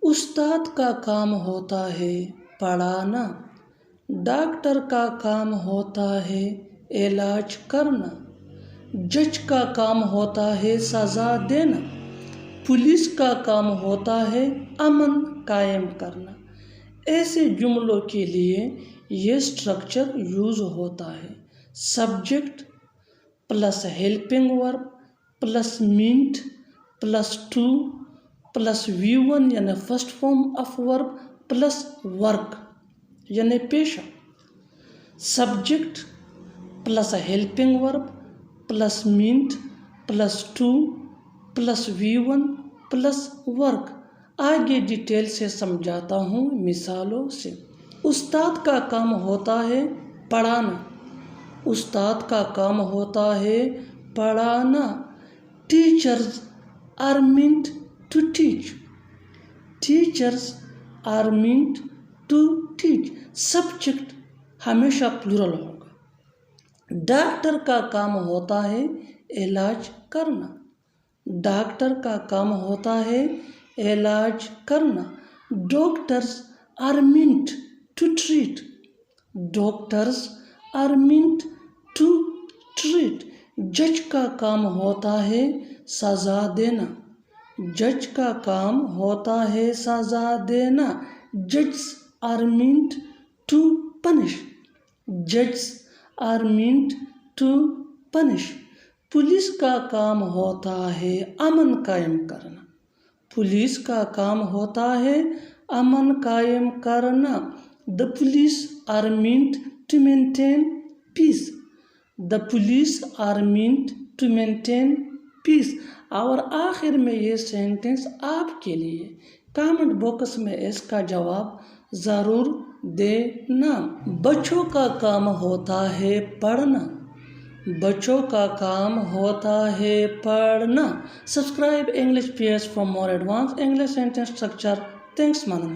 استاد کا کام ہوتا ہے پڑھانا، ڈاکٹر کا کام ہوتا ہے علاج کرنا، جج کا کام ہوتا ہے سزا دینا، پولیس کا کام ہوتا ہے امن قائم کرنا۔ ایسے جملوں کے لیے یہ سٹرکچر یوز ہوتا ہے: subject plus helping verb plus meant plus two plus V1 یعنی first form of verb plus work یعنی پیشہ۔ Subject plus helping verb plus meant plus two plus V1 plus work. آگے ڈیٹیل سے سمجھاتا ہوں مثالوں سے۔ استاد کا کام ہوتا ہے پڑھانا، استاد کا کام ہوتا ہے پڑھانا۔ Teachers are meant to teach، teachers are meant to teach۔ Subject ہمیشہ پلورل ہوگا۔ ڈاکٹر کا کام ہوتا ہے علاج کرنا، ڈاکٹر کا کام ہوتا ہے علاج کرنا۔ Doctors are meant to treat، doctors are meant to treat۔ جج کا کام ہوتا ہے سزا دینا، جج کا کام ہوتا ہے سزا دینا۔ ججز آر meant to punish، ججز are meant to punish۔ Police کا کام ہوتا ہے امن قائم کرنا، پولیس کا کام ہوتا ہے امن قائم کرنا۔ The police are meant to maintain peace، the police are meant to maintain peace۔ اور آخر میں یہ سینٹنس آپ کے لیے، کامنٹ باکس میں اس کا جواب ضرور دینا۔ بچوں کا کام ہوتا ہے پڑھنا، بچوں کا کام ہوتا ہے پڑھنا۔ Subscribe English PS for more advanced English sentence structure. Thanks, Manana.